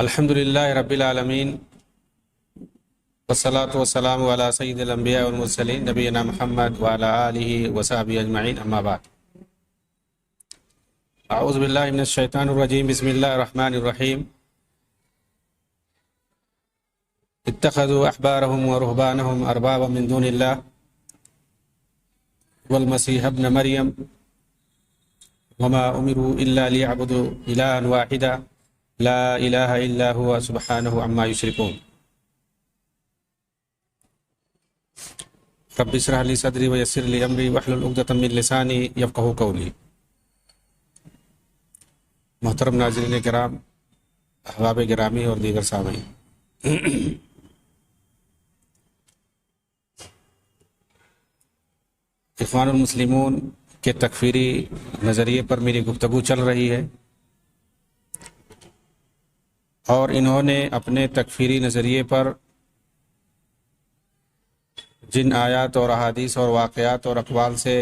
الحمدللہ رب العالمین والصلاة والسلام علی سید الانبیاء والمرسلین نبینا محمد وعلی آلہ وصحبہ اجمعین اما بعد اعوذ باللہ من الشیطان الرجیم بسم اللہ الرحمن الرحیم اتخذوا احبارهم ورهبانهم اربابا من دون اللہ والمسیح ابن مریم وما امروا الا ليعبدوا الہا واحدا لا الہ الا هو سبحانہ عما یشرکون رب اشرح لی صدری ویسر لی امری واحلل عقدۃ من لسانی یفقہوا قولی۔ محترم ناظرین کرام، احباب گرامی اور دیگر سامعین، اخوان المسلمون کے تکفیری نظریے پر میری گفتگو چل رہی ہے، اور انہوں نے اپنے تکفیری نظریے پر جن آیات اور احادیث اور واقعات اور اقوال سے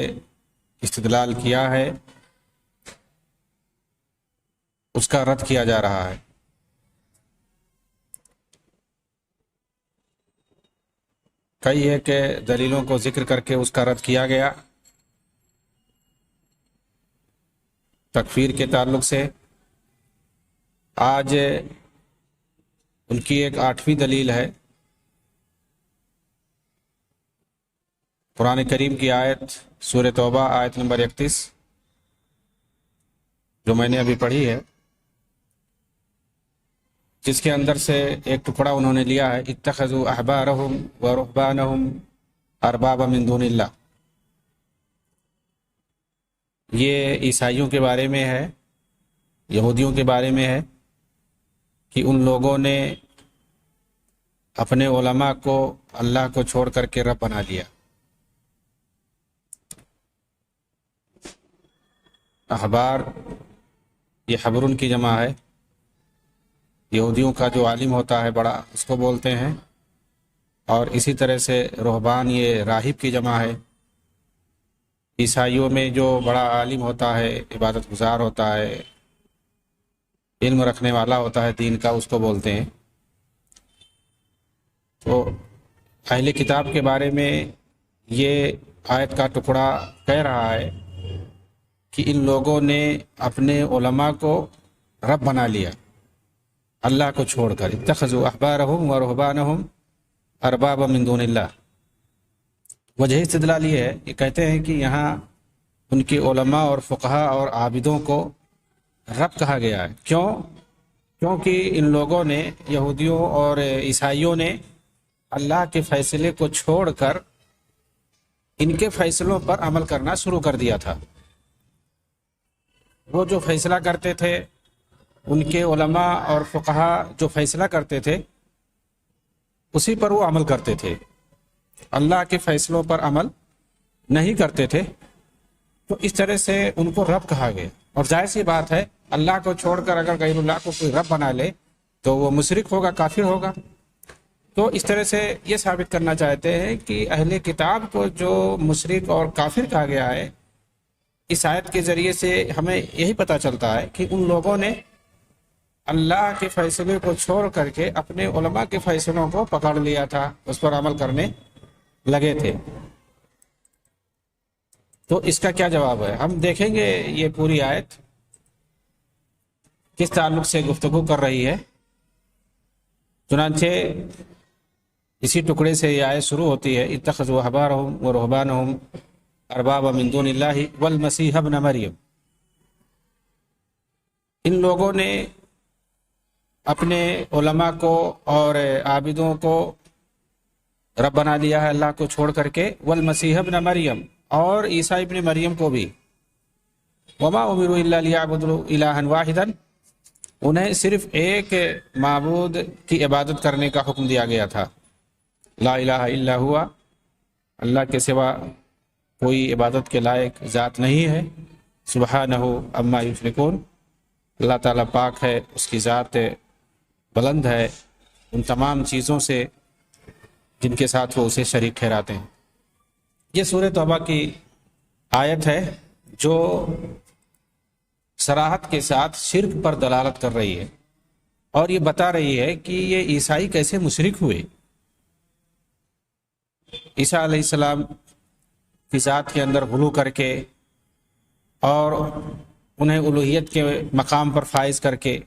استدلال کیا ہے اس کا رد کیا جا رہا ہے۔ کئی ہے کہ دلیلوں کو ذکر کر کے اس کا رد کیا گیا۔ تکفیر کے تعلق سے آج ان کی ایک 8ویں دلیل ہے، قرآن کریم کی آیت سورہ توبہ آیت نمبر 31 جو میں نے ابھی پڑھی ہے، جس کے اندر سے ایک ٹکڑا انہوں نے لیا ہے، اتخذوا احبارهم ورهبانهم اربابا من دون اللہ۔ یہ عیسائیوں کے بارے میں ہے، یہودیوں کے بارے میں ہے کہ ان لوگوں نے اپنے علماء کو اللہ کو چھوڑ کر کے رب بنا لیا۔ احبار یہ حبرن کی جمع ہے، یہودیوں کا جو عالم ہوتا ہے بڑا، اس کو بولتے ہیں، اور اسی طرح سے رہبان یہ راہب کی جمع ہے۔ عیسائیوں میں جو بڑا عالم ہوتا ہے، عبادت گزار ہوتا ہے، علم رکھنے والا ہوتا ہے دین کا، اس کو بولتے ہیں۔ تو اہل کتاب کے بارے میں یہ آیت کا ٹکڑا کہہ رہا ہے کہ ان لوگوں نے اپنے علماء کو رب بنا لیا اللہ کو چھوڑ کر، اتخذوا احبارهم ورهبانهم اربابا من دون اللہ۔ وجہ استدلال یہ ہے، یہ کہتے ہیں کہ یہاں ان کے علماء اور فقہاء اور عابدوں کو رب کہا گیا ہے۔ کیونکہ ان لوگوں نے، یہودیوں اور عیسائیوں نے، اللہ کے فیصلے کو چھوڑ کر ان کے فیصلوں پر عمل کرنا شروع کر دیا تھا۔ وہ جو فیصلہ کرتے تھے، ان کے علماء اور فقہاء جو فیصلہ کرتے تھے اسی پر وہ عمل کرتے تھے، اللہ کے فیصلوں پر عمل نہیں کرتے تھے۔ تو اس طرح سے ان کو رب کہا گیا، اور ظاہر سی بات ہے اللہ کو چھوڑ کر اگر غیر اللہ کو کوئی رب بنا لے تو وہ مشرک ہوگا، کافر ہوگا۔ تو اس طرح سے یہ ثابت کرنا چاہتے ہیں کہ اہل کتاب کو جو مشرک اور کافر کہا گیا ہے، اس آیت کے ذریعے سے ہمیں یہی پتہ چلتا ہے کہ ان لوگوں نے اللہ کے فیصلے کو چھوڑ کر کے اپنے علماء کے فیصلوں کو پکڑ لیا تھا، اس پر عمل کرنے لگے تھے۔ تو اس کا کیا جواب ہے؟ ہم دیکھیں گے یہ پوری آیت کس تعلق سے گفتگو کر رہی ہے۔ چنانچہ اسی ٹکڑے سے یہ آیت شروع ہوتی ہے، اتخذوا احبارهم ورهبانهم اربابا من دون اللہ والمسیح ابن مریم۔ ان لوگوں نے اپنے علماء کو اور عابدوں کو رب بنا لیا ہے اللہ کو چھوڑ کر کے، والمسیح ابن مریم، اور عیسیٰ ابن مریم کو بھی۔ وما امروا الا لیعبدوا الہا واحدا، انہیں صرف ایک معبود کی عبادت کرنے کا حکم دیا گیا تھا۔ لا الہ الا ہوا، اللہ کے سوا کوئی عبادت کے لائق ذات نہیں ہے، سبحانہ عما یشرکون، اللہ تعالیٰ پاک ہے، اس کی ذات بلند ہے ان تمام چیزوں سے جن کے ساتھ وہ اسے شریک ٹھہراتے ہیں۔ یہ سورہ توبہ کی آیت ہے جو صراحت کے ساتھ شرک پر دلالت کر رہی ہے۔ اور یہ بتا رہی ہے کہ یہ عیسائی کیسے مشرک ہوئے. عیسیٰ علیہ السلام کی ذات کے اندر غلو کر کے اور انہیں الوہیت کے مقام پر فائز کر کے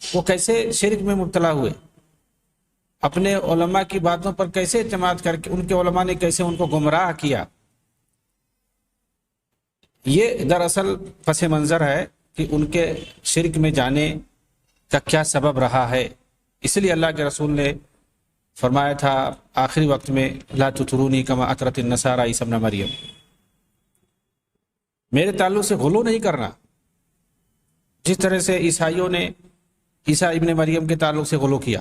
وہ کیسے شرک میں مبتلا ہوئے، اپنے علماء کی باتوں پر کیسے اعتماد کر کے ان کے علماء نے کیسے ان کو گمراہ کیا. یہ دراصل پس منظر ہے کہ ان کے شرک میں جانے کا کیا سبب رہا ہے. اس لیے اللہ کے رسول نے فرمایا تھا آخری وقت میں لا تطرونی کما اطرت النصارى عیسی ابن مریم، میرے تعلق سے غلو نہیں کرنا جس طرح سے عیسائیوں نے عیسیٰ ابن مریم کے تعلق سے غلو کیا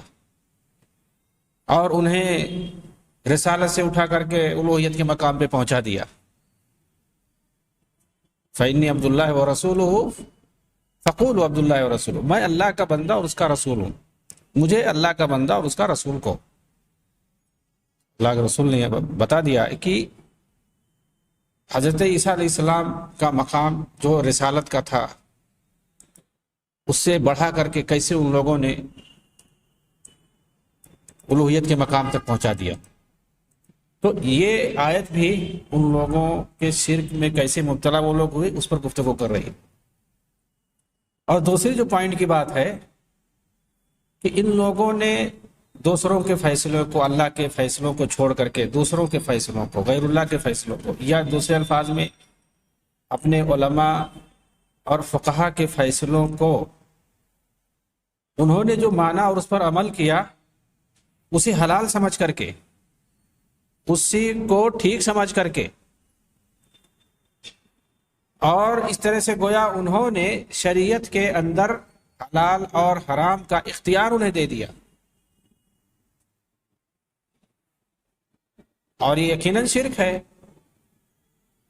اور انہیں رسالت سے اٹھا کر کے الوہیت کے مقام پہ پہنچا دیا. فإنی عبد اللہ ورسولہ فقولوا عبد اللہ ورسولہ، میں اللہ کا بندہ اور اس کا رسول ہوں، مجھے اللہ کا بندہ اور اس کا رسول کو. اللہ کے رسول نے بتا دیا کہ حضرت عیسیٰ علیہ السلام کا مقام جو رسالت کا تھا اس سے بڑھا کر کے کیسے ان لوگوں نے الوہیت کے مقام تک پہنچا دیا. تو یہ آیت بھی ان لوگوں کے شرک میں کیسے مبتلا وہ لوگ ہوئے اس پر گفتگو کر رہی ہے. اور دوسری جو پوائنٹ کی بات ہے کہ ان لوگوں نے دوسروں کے فیصلوں کو، اللہ کے فیصلوں کو چھوڑ کر کے دوسروں کے فیصلوں کو، غیر اللہ کے فیصلوں کو، یا دوسرے الفاظ میں اپنے علماء اور فقہا کے فیصلوں کو انہوں نے جو مانا اور اس پر عمل کیا اسے حلال سمجھ کر کے، اسی کو ٹھیک سمجھ کر کے، اور اس طرح سے گویا انہوں نے شریعت کے اندر حلال اور حرام کا اختیار انہیں دے دیا. اور یہ یقیناً شرک ہے.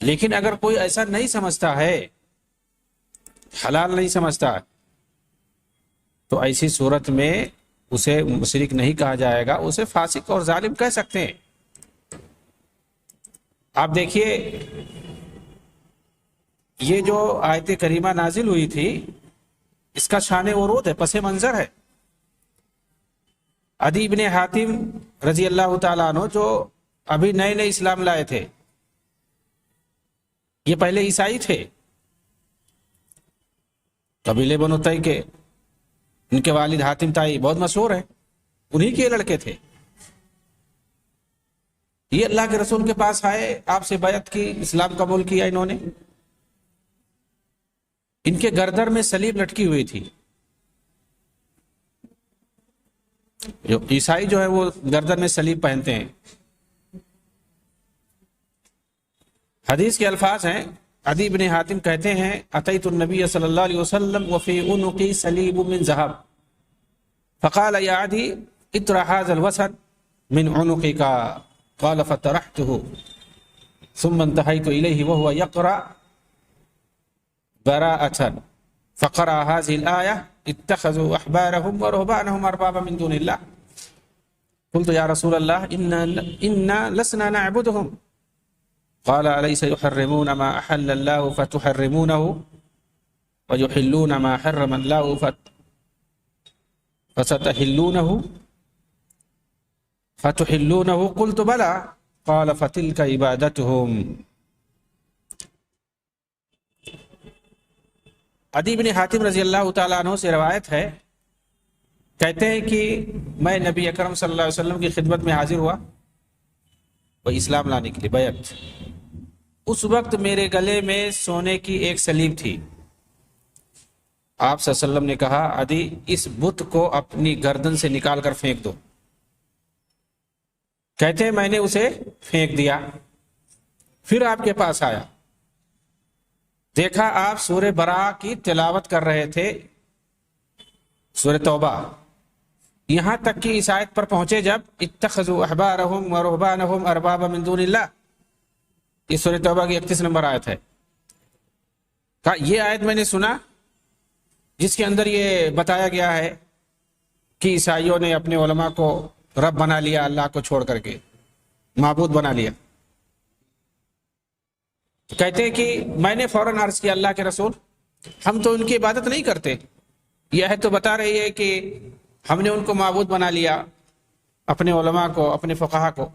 لیکن اگر کوئی ایسا نہیں سمجھتا ہے، حلال نہیں سمجھتا، تو ایسی صورت میں اسے مشرک نہیں کہا جائے گا، اسے فاسق اور ظالم کہہ سکتے ہیں. آپ دیکھیے یہ جو آیت کریمہ نازل ہوئی تھی اس کا شان ورود ہے، پس منظر ہے. عدی بن حاتم رضی اللہ تعالیٰ عنہ جو ابھی نئے نئے اسلام لائے تھے، یہ پہلے عیسائی تھے، قبیلے بنو طی کے. ان کے والد حاتم طائی بہت مشہور ہیں، انہی کے لڑکے تھے. یہ اللہ کے رسول کے پاس آئے، آپ سے بیعت کی، اسلام قبول کیا انہوں نے. ان کے گردن میں صلیب لٹکی ہوئی تھی. جو عیسائی جو ہے وہ گردن میں صلیب پہنتے ہیں. حدیث کے الفاظ ہیں، عدی بن حاتم کہتے ہیں اتیت النبی صلی اللہ علیہ وسلم وفی عنقی صلیب من ذهب فقال یا عدی اطرح هذا الوسد من عنقك قال فطرحته ثم انتهيت اليه وهو يقرأ براءة فقرأ هذه الآية اتخذوا أحبارهم ورهبانهم أربابا من دون الله قلت يا رسول الله إنا لسنا نعبدهم قال أليس يحرمون ما أحل الله فتحرمونه ويحلون ما حرم الله فتحلونه قلت بلى قال فتلك عبادتهم. عدی بن حاتم رضی اللہ تعالیٰ عنہ سے روایت ہے، کہتے ہیں کہ میں نبی اکرم صلی اللہ علیہ وسلم کی خدمت میں حاضر ہوا وہ اسلام لانے کے لیے بیعت. اس وقت میرے گلے میں سونے کی ایک صلیب تھی. آپ صلی اللہ علیہ وسلم نے کہا عدی اس بت کو اپنی گردن سے نکال کر پھینک دو. کہتے ہیں میں نے اسے پھینک دیا. پھر آپ کے پاس آیا، دیکھا آپ سورہ براء کی تلاوت کر رہے تھے، سورہ توبہ، یہاں تک کہ اس آیت پر پہنچے جب اتخذوا احبارهم ورهبانهم اربابا من دون اللہ. یہ سورہ توبہ کی 31 نمبر آیت ہے. کہا یہ آیت میں نے سنا جس کے اندر یہ بتایا گیا ہے کہ عیسائیوں نے اپنے علماء کو رب بنا لیا، اللہ کو چھوڑ کر کے معبود بنا لیا. کہتے ہیں کہ میں نے فوراً عرض کیا اللہ کے رسول ہم تو ان کی عبادت نہیں کرتے، یہ ہے تو بتا رہی ہے کہ ہم نے ان کو معبود بنا لیا، اپنے علماء کو، اپنے فقہا کو۔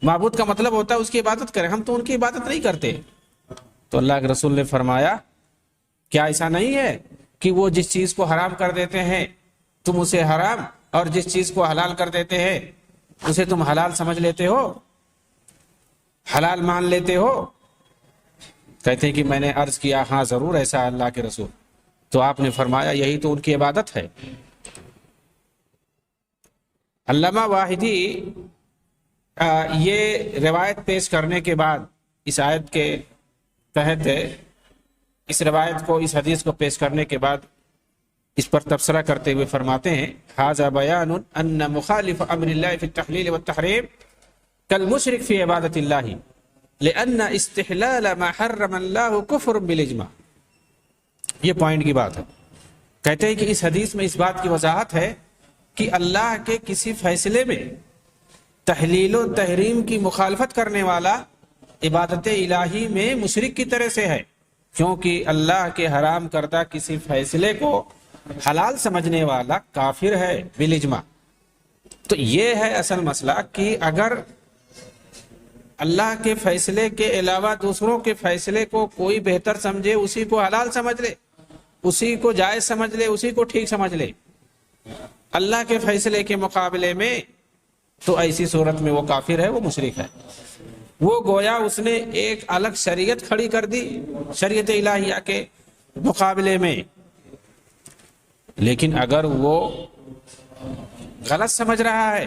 معبود کا مطلب ہوتا ہے اس کی عبادت کریں، ہم تو ان کی عبادت نہیں کرتے۔ تو اللہ کے رسول نے فرمایا کیا ایسا نہیں ہے کہ وہ جس چیز کو حرام کر دیتے ہیں تم اسے حرام، اور جس چیز کو حلال کر دیتے ہیں اسے تم حلال سمجھ لیتے ہو، حلال مان لیتے ہو؟ کہتے ہیں کہ میں نے عرض کیا ہاں ضرور ایسا ہے اللہ کے رسول۔ تو آپ نے فرمایا یہی تو ان کی عبادت ہے۔ علامہ واحدی یہ روایت پیش کرنے کے بعد، اس آیت کے تحت اس روایت کو، اس حدیث کو پیش کرنے کے بعد اس پر تبصرہ کرتے ہوئے فرماتے ہیں ھذا بیان ان مخالف امر اللہ فی التحلیل والتحریم کالمشرک فی عبادت اللہ لأن استحلال ما حرم اللہ کفر بالاجماع۔ یہ پوائنٹ کی بات ہے۔ کہتے ہیں کہ اس حدیث میں اس بات کی وضاحت ہے کہ اللہ کے کسی فیصلے میں تحلیل و تحریم کی مخالفت کرنے والا عبادت الہی میں مشرک کی طرح سے ہے، کیونکہ اللہ کے حرام کردہ کسی فیصلے کو حلال سمجھنے والا کافر ہے بالاجماع۔ تو یہ ہے اصل مسئلہ کہ اگر اللہ کے فیصلے کے علاوہ دوسروں کے فیصلے کو کوئی بہتر سمجھے، اسی کو حلال سمجھ لے، اسی کو جائز سمجھ لے، اسی کو ٹھیک سمجھ لے اللہ کے فیصلے کے مقابلے میں، تو ایسی صورت میں وہ کافر ہے، وہ مشرک ہے۔ وہ گویا اس نے ایک الگ شریعت کھڑی کر دی شریعت الہیہ کے مقابلے میں۔ لیکن اگر وہ غلط سمجھ رہا ہے،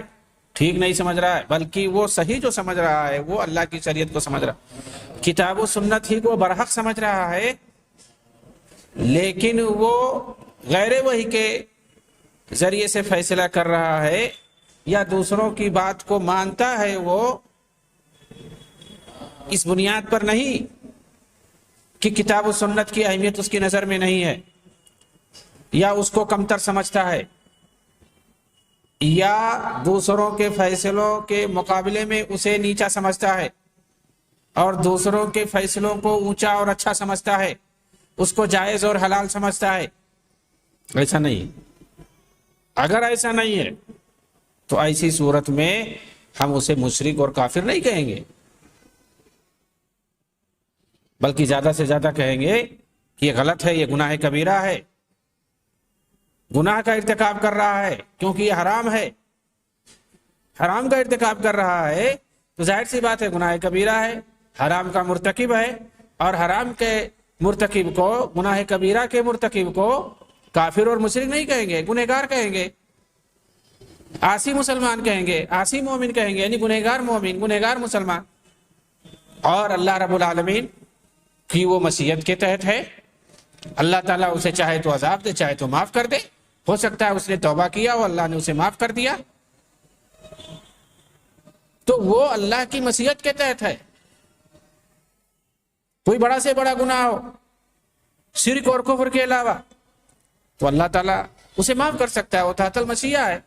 ٹھیک نہیں سمجھ رہا ہے، بلکہ وہ صحیح جو سمجھ رہا ہے وہ اللہ کی شریعت کو سمجھ رہا ہے، کتاب و سنت ہی کو برحق سمجھ رہا ہے، لیکن وہ غیر وحی کے ذریعے سے فیصلہ کر رہا ہے یا دوسروں کی بات کو مانتا ہے، وہ اس بنیاد پر نہیں کہ کتاب و سنت کی اہمیت اس کی نظر میں نہیں ہے، یا اس کو کمتر سمجھتا ہے، یا دوسروں کے فیصلوں کے مقابلے میں اسے نیچا سمجھتا ہے اور دوسروں کے فیصلوں کو اونچا اور اچھا سمجھتا ہے، اس کو جائز اور حلال سمجھتا ہے۔ ایسا نہیں۔ اگر ایسا نہیں ہے تو ایسی صورت میں ہم اسے مشرک اور کافر نہیں کہیں گے، بلکہ زیادہ سے زیادہ کہیں گے کہ یہ غلط ہے، یہ گناہ کبیرہ ہے، گناہ کا ارتکاب کر رہا ہے، کیونکہ یہ حرام ہے، حرام کا ارتکاب کر رہا ہے تو ظاہر سی بات ہے گناہ کبیرہ ہے، حرام کا مرتکب ہے، اور حرام کے مرتکب کو، گناہ کبیرہ کے مرتکب کو کافر اور مشرک نہیں کہیں گے، گنہگار کہیں گے، عاصی مسلمان کہیں گے، عاصی مومن کہیں گے، یعنی گنہگار مومن، گنہگار مسلمان۔ اور اللہ رب العالمین کی وہ مشیت کے تحت ہے، اللہ تعالیٰ اسے چاہے تو عذاب دے، چاہے تو معاف کر دے، ہو سکتا ہے اس نے توبہ کیا اور اللہ نے اسے معاف کر دیا، تو وہ اللہ کی مشیت کے تحت ہے۔ کوئی بڑا سے بڑا گناہ ہو شرک اور کفر کے علاوہ تو اللہ تعالیٰ اسے معاف کر سکتا ہے، وہ تحت المشیہ ہے۔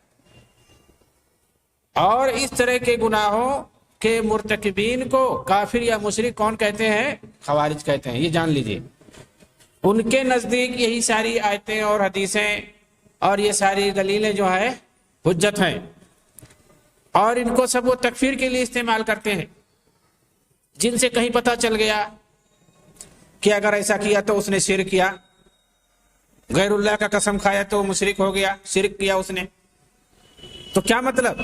اور اس طرح کے گناہوں کے مرتکبین کو کافر یا مشرک کون کہتے ہیں؟ خوارج کہتے ہیں، یہ جان لیجئے۔ ان کے نزدیک یہی ساری آیتیں اور حدیثیں اور یہ ساری دلیلیں جو ہے حجت ہیں، اور ان کو سب وہ تکفیر کے لیے استعمال کرتے ہیں۔ جن سے کہیں پتہ چل گیا کہ اگر ایسا کیا تو اس نے شرک کیا، غیر اللہ کا قسم کھایا تو مشرک ہو گیا، شرک کیا اس نے، تو کیا مطلب؟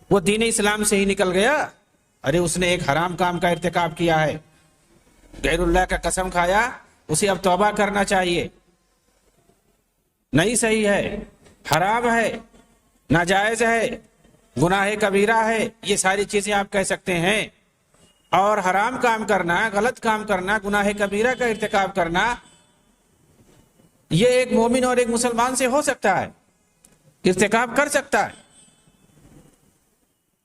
وہ دین اسلام سے ہی نکل گیا؟ ارے اس نے ایک حرام کام کا ارتکاب کیا ہے، غیر اللہ کا قسم کھایا، اسے اب توبہ کرنا چاہیے، نہیں صحیح ہے، حرام ہے، ناجائز ہے، گناہ کبیرہ ہے، یہ ساری چیزیں آپ کہہ سکتے ہیں۔ اور حرام کام کرنا، غلط کام کرنا، گناہ کبیرہ کا ارتکاب کرنا، یہ ایک مومن اور ایک مسلمان سے ہو سکتا ہے، ارتکاب کر سکتا ہے۔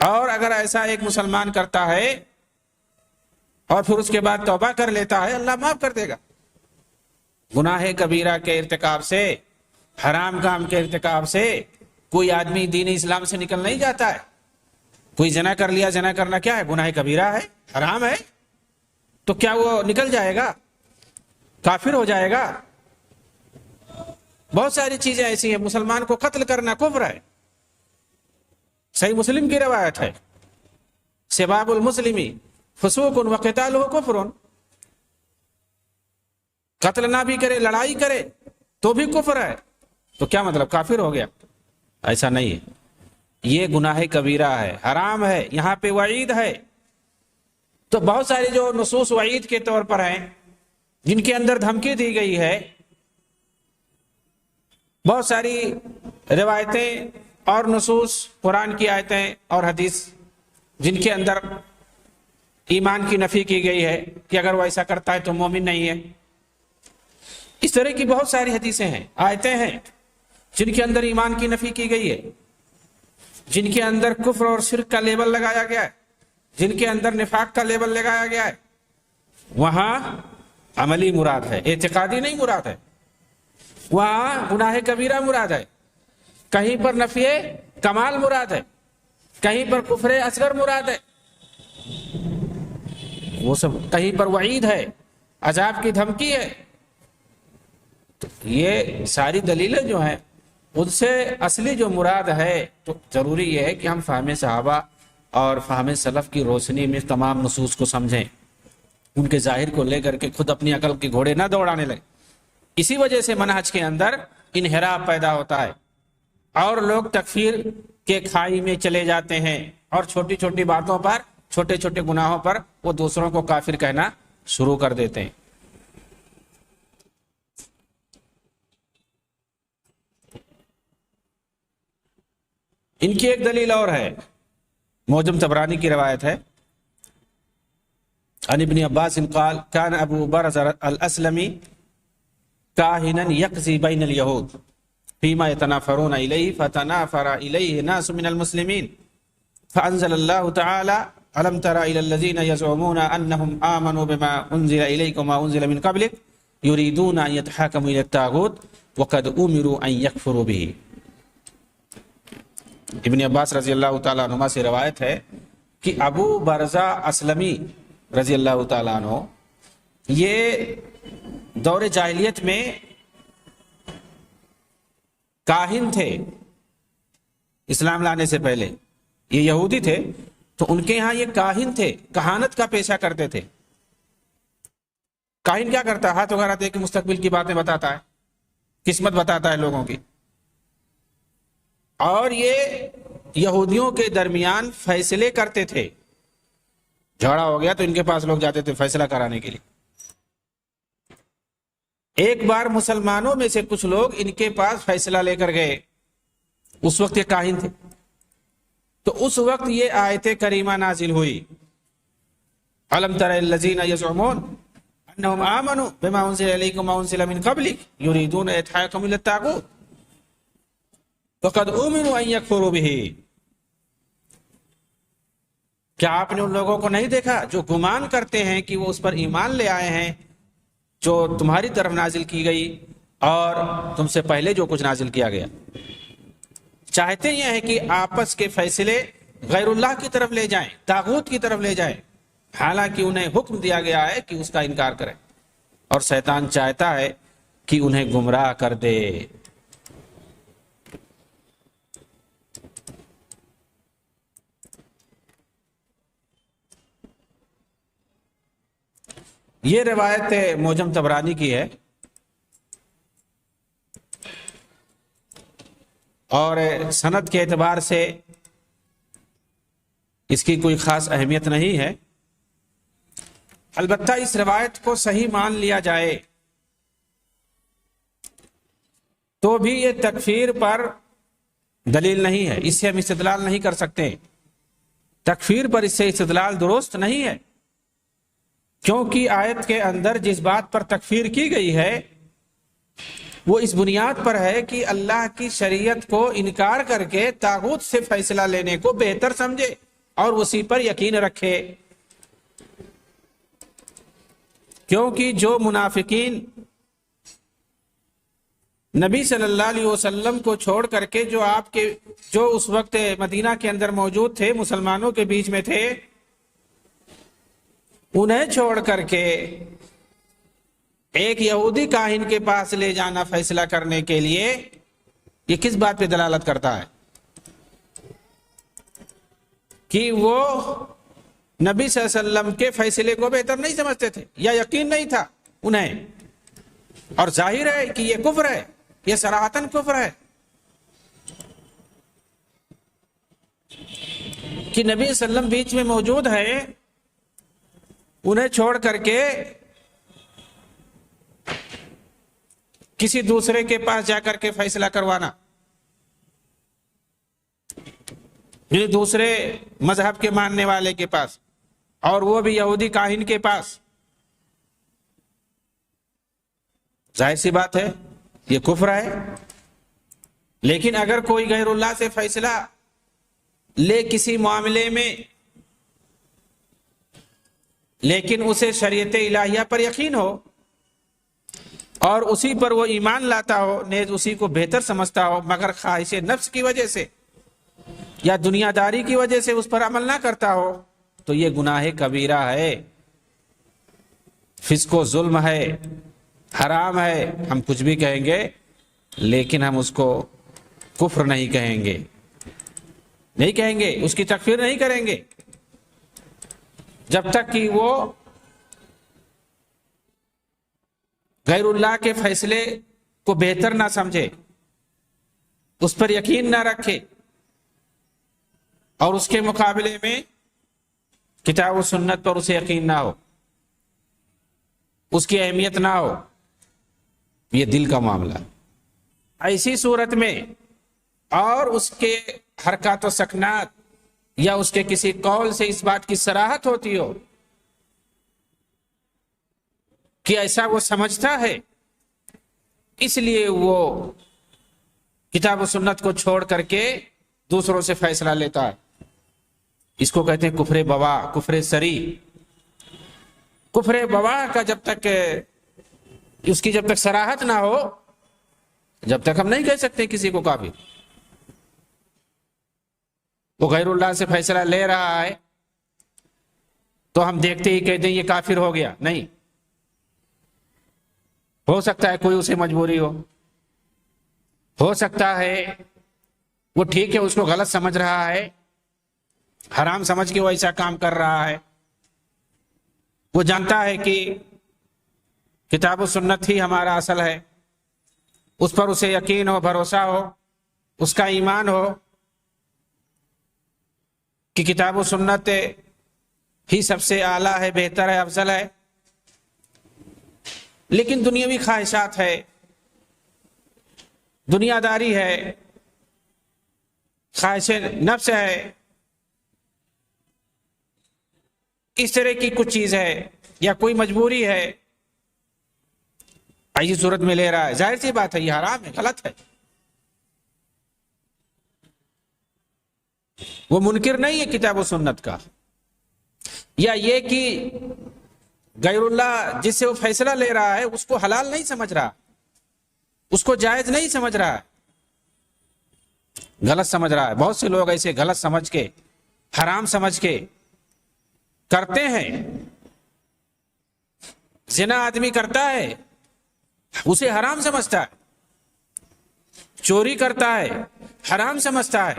اور اگر ایسا ایک مسلمان کرتا ہے اور پھر اس کے بعد توبہ کر لیتا ہے، اللہ معاف کر دے گا۔ گناہ کبیرہ کے ارتکاب سے، حرام کام کے ارتکاب سے کوئی آدمی دین اسلام سے نکل نہیں جاتا ہے۔ کوئی زنا کر لیا، زنا کرنا کیا ہے؟ گناہ کبیرہ ہے، حرام ہے، تو کیا وہ نکل جائے گا؟ کافر ہو جائے گا؟ بہت ساری چیزیں ایسی ہیں. مسلمان کو قتل کرنا کفر ہے. صحیح مسلم کی روایت ہے سباب المسلمی فسوق وقتالہ کفر. قتل نہ بھی کرے لڑائی کرے تو بھی کفر ہے. تو کیا مطلب کافر ہو گیا؟ ایسا نہیں ہے. یہ گناہ کبیرہ ہے, حرام ہے. یہاں پہ وعید ہے. تو بہت ساری جو نصوص وعید کے طور پر ہیں جن کے اندر دھمکی دی گئی ہے, بہت ساری روایتیں اور نصوص قرآن کی آیتیں اور حدیث جن کے اندر ایمان کی نفی کی گئی ہے کہ اگر وہ ایسا کرتا ہے تو مومن نہیں ہے. اس طرح کی بہت ساری حدیثیں ہیں, آیتیں ہیں جن کے اندر ایمان کی نفی کی گئی ہے, جن کے اندر کفر اور شرک کا لیبل لگایا گیا ہے, جن کے اندر نفاق کا لیبل لگایا گیا ہے. وہاں عملی مراد ہے, اعتقادی نہیں مراد ہے. وہاں گناہ کبیرہ مراد ہے. کہیں پر نفی کمال مراد ہے, کہیں پر کفر اصغر مراد ہے. وہ سب کہیں پر وعید ہے, عذاب کی دھمکی ہے. تو یہ ساری دلیلیں جو ہیں ان سے اصلی جو مراد ہے, تو ضروری یہ ہے کہ ہم فہم صحابہ اور فہم سلف کی روشنی میں تمام نصوص کو سمجھیں, ان کے ظاہر کو لے کر کے خود اپنی عقل کے گھوڑے نہ دوڑانے لگے. اسی وجہ سے منہج کے اندر انحراف پیدا ہوتا ہے اور لوگ تکفیر کے کھائی میں چلے جاتے ہیں, اور چھوٹی چھوٹی باتوں پر, چھوٹے چھوٹے گناہوں پر وہ دوسروں کو کافر کہنا شروع کر دیتے ہیں. ان کی ایک دلیل اور ہے, معجم طبرانی کی روایت ہے, عن ابن عباس قال كان ابو برز الاسلمی کاہنا یقضی بین الیہود فیما یتنافرون الیہ فتنافر الیہ ناس من المسلمین فانزل اللہ تعالی الم تر الی الذین یزعمون انہم آمنوا بما انزل الیک وما انزل من قبلک یریدون ان یتحاکموا الی الطاغوت وقد امروا ان یکفروا به. ابن عباس رضی اللہ تعالیٰ عنہ سے روایت ہے کہ ابو برزہ اسلمی رضی اللہ تعالیٰ عنہ یہ دور جاہلیت میں کاہن تھے. اسلام لانے سے پہلے یہ یہودی تھے, تو ان کے ہاں یہ کاہن تھے, کہانت کا پیشہ کرتے تھے. کاہن کیا کرتا ہے؟ ہاتھ وغیرہ دے کے مستقبل کی باتیں بتاتا ہے, قسمت بتاتا ہے لوگوں کی. اور یہ یہودیوں کے درمیان فیصلے کرتے تھے. جھگڑا ہو گیا تو ان کے پاس لوگ جاتے تھے فیصلہ کرانے کے لیے. ایک بار مسلمانوں میں سے کچھ لوگ ان کے پاس فیصلہ لے کر گئے. اس وقت یہ کاہن تھے, تو اس وقت یہ آیت کریمہ نازل ہوئی, الم تر الذین یزعمون انہم آمنوا بما انزل الیک وما انزل من قبلک یریدون ان یتحاکموا الی الطاغوت وقد امروا ان یکفروا بہ. کیا آپ نے ان لوگوں کو نہیں دیکھا جو گمان کرتے ہیں کہ وہ اس پر ایمان لے آئے ہیں جو تمہاری طرف نازل کی گئی اور تم سے پہلے جو کچھ نازل کیا گیا. چاہتے یہ ہیں کہ آپس کے فیصلے غیر اللہ کی طرف لے جائیں, طاغوت کی طرف لے جائیں, حالانکہ انہیں حکم دیا گیا ہے کہ اس کا انکار کریں, اور شیطان چاہتا ہے کہ انہیں گمراہ کر دے. یہ روایت معجم طبرانی کی ہے, اور سند کے اعتبار سے اس کی کوئی خاص اہمیت نہیں ہے. البتہ اس روایت کو صحیح مان لیا جائے تو بھی یہ تکفیر پر دلیل نہیں ہے, اس سے ہم استدلال نہیں کر سکتے. تکفیر پر اس سے استدلال درست نہیں ہے, کیونکہ آیت کے اندر جس بات پر تکفیر کی گئی ہے وہ اس بنیاد پر ہے کہ اللہ کی شریعت کو انکار کر کے طاغوت سے فیصلہ لینے کو بہتر سمجھے اور اسی پر یقین رکھے. کیونکہ جو منافقین نبی صلی اللہ علیہ وسلم کو چھوڑ کر کے جو اس وقت مدینہ کے اندر موجود تھے, مسلمانوں کے بیچ میں تھے, انہیں چھوڑ کر کے ایک یہودی کاہن کے پاس لے جانا فیصلہ کرنے کے لیے، یہ کس بات پہ دلالت کرتا ہے؟ کہ وہ نبی صلی اللہ علیہ وسلم کے فیصلے کو بہتر نہیں سمجھتے تھے، یا یقین نہیں تھا انہیں، اور ظاہر ہے کہ یہ کفر ہے، یہ صراحتاً کفر ہے کہ نبی صلی اللہ علیہ وسلم بیچ میں موجود ہے، انہیں چھوڑ کر کے کسی دوسرے کے پاس جا کر کے فیصلہ کروانا، یعنی دوسرے مذہب کے ماننے والے کے پاس، اور وہ بھی یہودی کاہن کے پاس، ظاہر سی بات ہے یہ کفر ہے۔ لیکن اگر کوئی غیر اللہ سے فیصلہ لے کسی معاملے میں، لیکن اسے شریعت الہیہ پر یقین ہو اور اسی پر وہ ایمان لاتا ہو، نیز اسی کو بہتر سمجھتا ہو، مگر خواہش نفس کی وجہ سے یا دنیا داری کی وجہ سے اس پر عمل نہ کرتا ہو، تو یہ گناہ کبیرہ ہے، فسق و ظلم ہے، حرام ہے۔ ہم کچھ بھی کہیں گے لیکن ہم اس کو کفر نہیں کہیں گے، نہیں کہیں گے، اس کی تکفیر نہیں کریں گے جب تک کہ وہ غیر اللہ کے فیصلے کو بہتر نہ سمجھے، اس پر یقین نہ رکھے، اور اس کے مقابلے میں کتاب و سنت پر اسے یقین نہ ہو، اس کی اہمیت نہ ہو۔ یہ دل کا معاملہ، ایسی صورت میں اور اس کے حرکات و سکنات یا اس کے کسی قول سے اس بات کی صراحت ہوتی ہو کہ ایسا وہ سمجھتا ہے، اس لیے وہ کتاب و سنت کو چھوڑ کر کے دوسروں سے فیصلہ لیتا ہے، اس کو کہتے ہیں کفر بواح، کفر صریح۔ کفر بواح کا جب تک اس کی جب تک صراحت نہ ہو، جب تک ہم نہیں کہہ سکتے کسی کو کافر۔ وہ غیر اللہ سے فیصلہ لے رہا ہے تو ہم دیکھتے ہی کہتے ہیں یہ کافر ہو گیا، نہیں، ہو سکتا ہے کوئی اسے مجبوری ہو سکتا ہے وہ ٹھیک ہے، اس کو غلط سمجھ رہا ہے، حرام سمجھ کے وہ ایسا کام کر رہا ہے، وہ جانتا ہے کہ کتاب و سنت ہی ہمارا اصل ہے، اس پر اسے یقین ہو، بھروسہ ہو، اس کا ایمان ہو کہ کتاب و سنت ہی سب سے اعلیٰ ہے، بہتر ہے، افضل ہے، لیکن دنیاوی خواہشات ہے، دنیا داری ہے، خواہش نفس ہے، اس طرح کی کچھ چیز ہے یا کوئی مجبوری ہے، ایسی صورت میں لے رہا ہے، ظاہر سی بات ہے یہ حرام ہے، غلط ہے۔ وہ منکر نہیں ہے کتاب و سنت کا، یا یہ کہ غیر اللہ جس سے وہ فیصلہ لے رہا ہے اس کو حلال نہیں سمجھ رہا، اس کو جائز نہیں سمجھ رہا ہے، غلط سمجھ رہا ہے۔ بہت سے لوگ ایسے غلط سمجھ کے، حرام سمجھ کے کرتے ہیں۔ زنا آدمی کرتا ہے، اسے حرام سمجھتا ہے، چوری کرتا ہے، حرام سمجھتا ہے،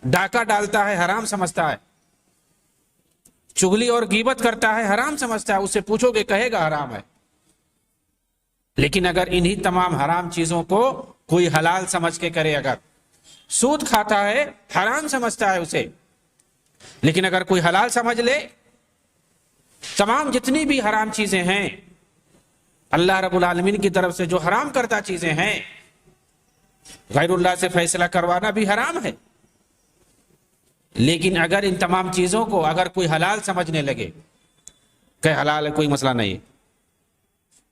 ڈاکہ ڈالتا ہے، حرام سمجھتا ہے، چغلی اور غیبت کرتا ہے، حرام سمجھتا ہے، اسے پوچھو کہ کہے گا حرام ہے۔ لیکن اگر انہی تمام حرام چیزوں کو کوئی حلال سمجھ کے کرے، اگر سود کھاتا ہے حرام سمجھتا ہے اسے، لیکن اگر کوئی حلال سمجھ لے، تمام جتنی بھی حرام چیزیں ہیں اللہ رب العالمین کی طرف سے جو حرام کردہ چیزیں ہیں، غیر اللہ سے فیصلہ کروانا بھی حرام ہے، لیکن اگر ان تمام چیزوں کو اگر کوئی حلال سمجھنے لگے کہ حلال ہے، کوئی مسئلہ نہیں،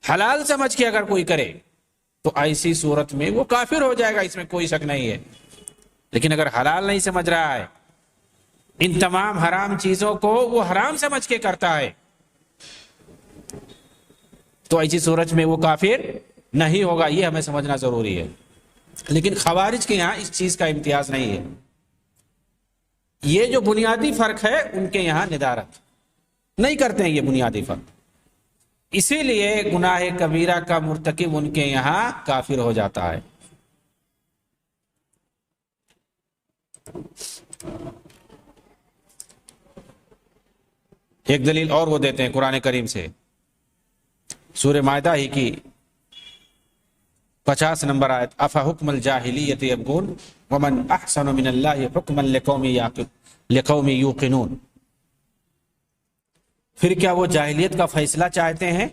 حلال سمجھ کے اگر کوئی کرے تو ایسی صورت میں وہ کافر ہو جائے گا، اس میں کوئی شک نہیں ہے۔ لیکن اگر حلال نہیں سمجھ رہا ہے، ان تمام حرام چیزوں کو وہ حرام سمجھ کے کرتا ہے، تو ایسی صورت میں وہ کافر نہیں ہوگا، یہ ہمیں سمجھنا ضروری ہے۔ لیکن خوارج کے یہاں اس چیز کا امتیاز نہیں ہے، یہ جو بنیادی فرق ہے ان کے یہاں ندارت نہیں کرتے ہیں، یہ بنیادی فرق اسی لیے گناہ کبیرہ کا مرتکب ان کے یہاں کافر ہو جاتا ہے۔ ایک دلیل اور وہ دیتے ہیں قرآن کریم سے، سورہ مائدہ ہی کی 50 نمبر آیت، افحکم الجاہلیت یبغون ومن احسن من اللہ حکما لقوم یوقنون۔ پھر کیا وہ جاہلیت کا فیصلہ چاہتے ہیں؟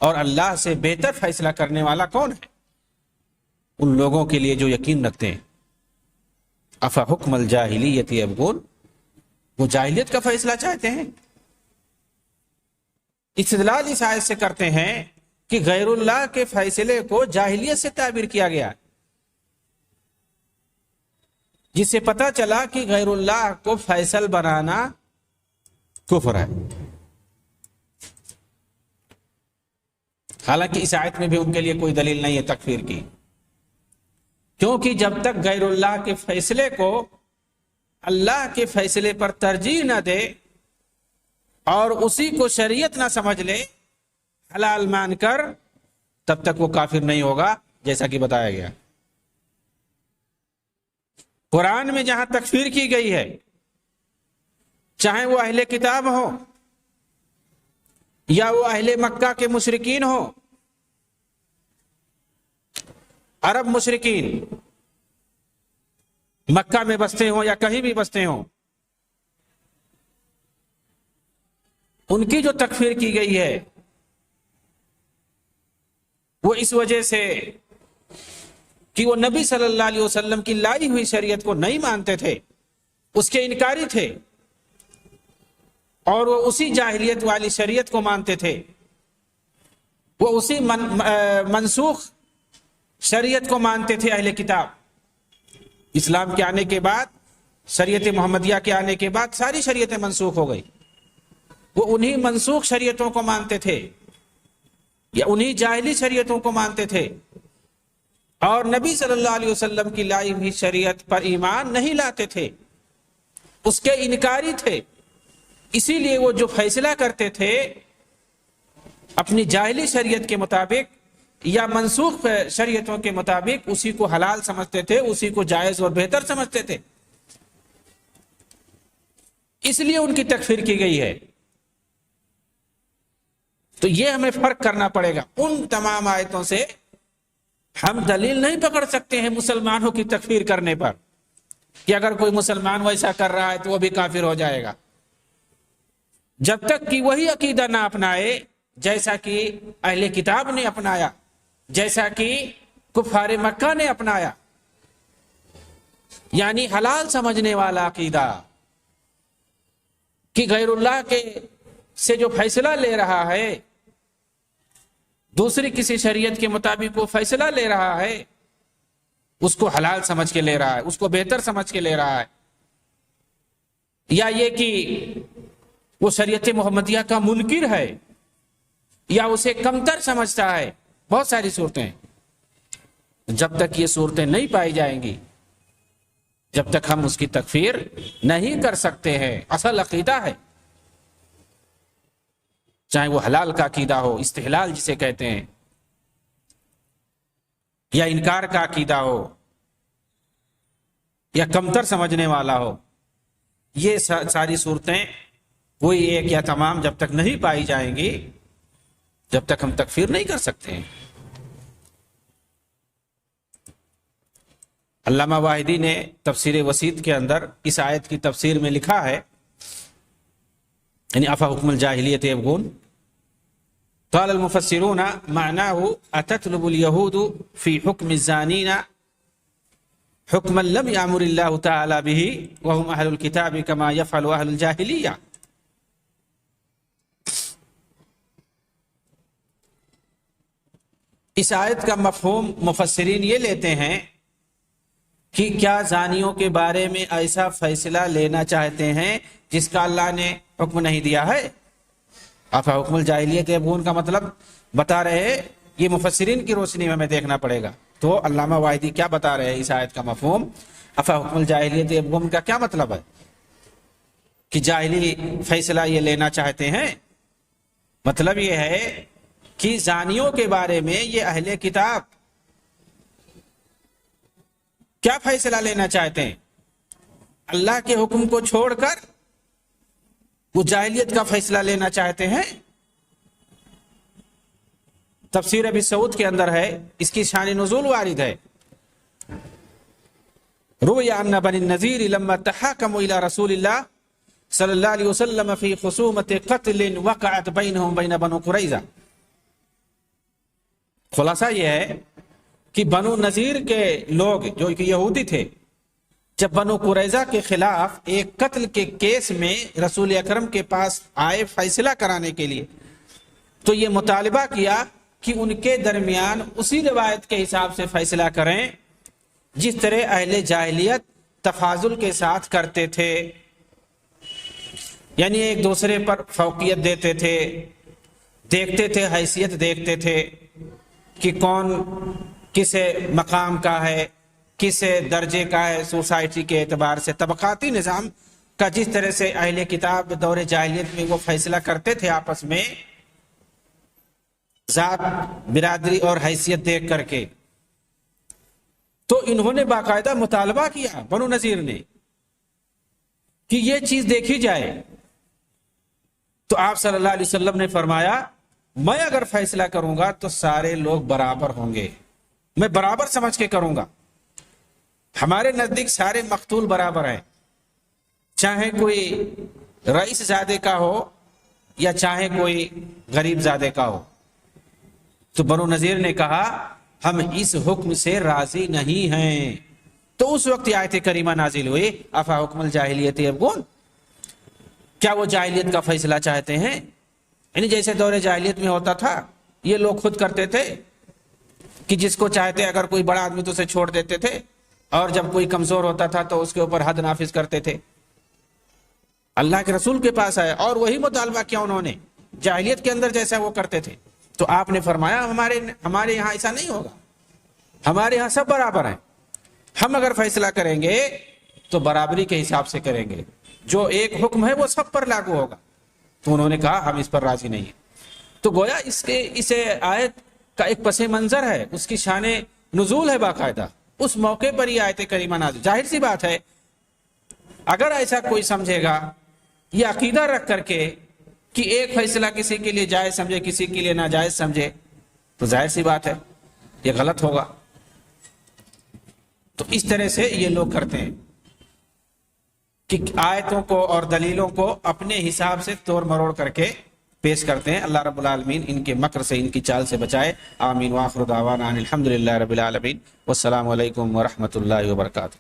اور اللہ سے بہتر فیصلہ کرنے والا کون ہے؟ ان لوگوں کے لیے جو یقین رکھتے ہیں۔ افحکم الجاہلیت یبغون، وہ جاہلیت کا فیصلہ چاہتے ہیں۔ استدلال اس آیت سے کرتے ہیں کہ غیر اللہ کے فیصلے کو جاہلیت سے تعبیر کیا گیا، جس سے پتہ چلا کہ غیر اللہ کو فیصل بنانا کفر ہے۔ حالانکہ اس آیت میں بھی ان کے لیے کوئی دلیل نہیں ہے تکفیر کی، کیونکہ جب تک غیر اللہ کے فیصلے کو اللہ کے فیصلے پر ترجیح نہ دے اور اسی کو شریعت نہ سمجھ لے حلال مان کر، تب تک وہ کافر نہیں ہوگا، جیسا کہ بتایا گیا۔ قرآن میں جہاں تکفیر کی گئی ہے، چاہے وہ اہل کتاب ہو یا وہ اہل مکہ کے مشرکین ہو، عرب مشرکین مکہ میں بستے ہوں یا کہیں بھی بستے ہوں، ان کی جو تکفیر کی گئی ہے وہ اس وجہ سے کہ وہ نبی صلی اللہ علیہ وسلم کی لائی ہوئی شریعت کو نہیں مانتے تھے، اس کے انکاری تھے، اور وہ اسی جاہلیت والی شریعت کو مانتے تھے، وہ اسی منسوخ شریعت کو مانتے تھے۔ اہل کتاب اسلام کے آنے کے بعد، شریعت محمدیہ کے آنے کے بعد ساری شریعتیں منسوخ ہو گئی، وہ انہی منسوخ شریعتوں کو مانتے تھے یا انہی جاہلی شریعتوں کو مانتے تھے، اور نبی صلی اللہ علیہ وسلم کی لائی ہوئی شریعت پر ایمان نہیں لاتے تھے، اس کے انکاری تھے۔ اسی لیے وہ جو فیصلہ کرتے تھے اپنی جاہلی شریعت کے مطابق یا منسوخ شریعتوں کے مطابق، اسی کو حلال سمجھتے تھے، اسی کو جائز اور بہتر سمجھتے تھے، اس لیے ان کی تکفیر کی گئی ہے۔ تو یہ ہمیں فرق کرنا پڑے گا۔ ان تمام آیتوں سے ہم دلیل نہیں پکڑ سکتے ہیں مسلمانوں کی تکفیر کرنے پر، کہ اگر کوئی مسلمان ویسا کر رہا ہے تو وہ بھی کافر ہو جائے گا، جب تک کہ وہی عقیدہ نہ اپنائے جیسا کہ اہل کتاب نے اپنایا، جیسا کہ کفار مکہ نے اپنایا، یعنی حلال سمجھنے والا عقیدہ، کہ غیر اللہ کے سے جو فیصلہ لے رہا ہے، دوسری کسی شریعت کے مطابق وہ فیصلہ لے رہا ہے، اس کو حلال سمجھ کے لے رہا ہے، اس کو بہتر سمجھ کے لے رہا ہے، یا یہ کہ وہ شریعت محمدیہ کا منکر ہے یا اسے کمتر سمجھتا ہے۔ بہت ساری صورتیں، جب تک یہ صورتیں نہیں پائی جائیں گی، جب تک ہم اس کی تکفیر نہیں کر سکتے ہیں۔ اصل عقیدہ ہے، چاہے وہ حلال کا عقیدہ ہو، استحلال جسے کہتے ہیں، یا انکار کا عقیدہ ہو، یا کمتر سمجھنے والا ہو، یہ ساری صورتیں کوئی ایک یا تمام جب تک نہیں پائی جائیں گی، جب تک ہم تکفیر نہیں کر سکتے ہیں۔ علامہ واحدی نے تفسیر وسیط کے اندر اس آیت کی تفسیر میں لکھا ہے، یعنی افحکم الجاہلیت یبغون، قال المفسرون معناه اتطلب اليهود في حكم الزانين حكما لم يأمر الله تعالى به وهم اهل الكتاب كما يفعل اهل الجاهلية۔ اس آیت کا مفہوم مفسرین یہ لیتے ہیں کہ کیا زانیوں کے بارے میں ایسا فیصلہ لینا چاہتے ہیں جس کا اللہ نے حکم نہیں دیا ہے؟ افحکم الجاہلیت یبغون کا مطلب بتا رہے ہیں، یہ مفسرین کی روشنی میں ہمیں دیکھنا پڑے گا۔ تو علامہ واحدی کیا بتا رہے ہیں اس آیت کا مفہوم؟ افحکم الجاہلیت یبغون کا کیا مطلب ہے؟ کہ جاہلی فیصلہ یہ لینا چاہتے ہیں مطلب یہ ہے کہ زانیوں کے بارے میں یہ اہل کتاب کیا فیصلہ لینا چاہتے ہیں؟ اللہ کے حکم کو چھوڑ کر وہ جاہلیت کا فیصلہ لینا چاہتے ہیں۔ تفسیر ابی سعود کے اندر ہے، اس کی شان نزول وارد ہے۔ روی ان بنی النذیر لما تحاکموا الی رسول اللہ صلی اللہ علیہ وسلم فی خصومت قتل وقعت بینہم بین بنو قریظہ۔ خلاصہ یہ ہے کہ بنو نذیر کے لوگ جو کہ یہودی تھے، جب بنو قریظہ کے خلاف ایک قتل کے کیس میں رسول اکرم کے پاس آئے فیصلہ کرانے کے لیے، تو یہ مطالبہ کیا کہ ان کے درمیان اسی روایت کے حساب سے فیصلہ کریں جس طرح اہل جاہلیت تفاضل کے ساتھ کرتے تھے، یعنی ایک دوسرے پر فوقیت دیتے تھے، دیکھتے تھے، حیثیت دیکھتے تھے کہ کون کس مقام کا ہے، کس درجے کا ہے سوسائٹی کے اعتبار سے، طبقاتی نظام کا جس طرح سے اہل کتاب دور جاہلیت میں وہ فیصلہ کرتے تھے آپس میں ذات، برادری اور حیثیت دیکھ کر کے، تو انہوں نے باقاعدہ مطالبہ کیا بنو نذیر نے کہ یہ چیز دیکھی جائے۔ تو آپ صلی اللہ علیہ وسلم نے فرمایا میں اگر فیصلہ کروں گا تو سارے لوگ برابر ہوں گے، میں برابر سمجھ کے کروں گا۔ ہمارے نزدیک سارے مقتول برابر ہیں، چاہے کوئی رئیس زادے کا ہو یا چاہے کوئی غریب زادے کا ہو۔ تو بنو نذیر نے کہا ہم اس حکم سے راضی نہیں ہیں۔ تو اس وقت یہ آیت کریمہ نازل ہوئی، افا حکم الجاہلیت یبغون، کیا وہ جاہلیت کا فیصلہ چاہتے ہیں؟ یعنی جیسے دور جاہلیت میں ہوتا تھا، یہ لوگ خود کرتے تھے کہ جس کو چاہتے اگر کوئی بڑا آدمی تو اسے چھوڑ دیتے تھے، اور جب کوئی کمزور ہوتا تھا تو اس کے اوپر حد نافذ کرتے تھے۔ اللہ کے رسول کے پاس آئے اور وہی مطالبہ کیا انہوں نے جاہلیت کے اندر جیسا وہ کرتے تھے، تو آپ نے فرمایا ہمارے یہاں ایسا نہیں ہوگا، ہمارے یہاں سب برابر ہیں، ہم اگر فیصلہ کریں گے تو برابری کے حساب سے کریں گے، جو ایک حکم ہے وہ سب پر لاگو ہوگا۔ تو انہوں نے کہا ہم اس پر راضی نہیں ہیں۔ تو گویا اس آیت کا ایک پس منظر ہے، اس کی شان نزول ہے باقاعدہ، اس موقع پر یہ آیت کریمہ نازل۔ ظاہر سی بات ہے اگر ایسا کوئی سمجھے گا یہ عقیدہ رکھ کر کے کہ ایک فیصلہ کسی کے لیے جائز سمجھے کسی کے لیے ناجائز سمجھے، تو ظاہر سی بات ہے یہ غلط ہوگا۔ تو اس طرح سے یہ لوگ کرتے ہیں کہ آیتوں کو اور دلیلوں کو اپنے حساب سے توڑ مروڑ کر کے پیش کرتے ہیں۔ اللہ رب العالمین ان کے مکر سے، ان کی چال سے بچائے۔ آمین۔ وآخر دعوانا ان الحمدللہ رب العالمین، والسلام علیکم ورحمۃ اللہ وبرکاتہ۔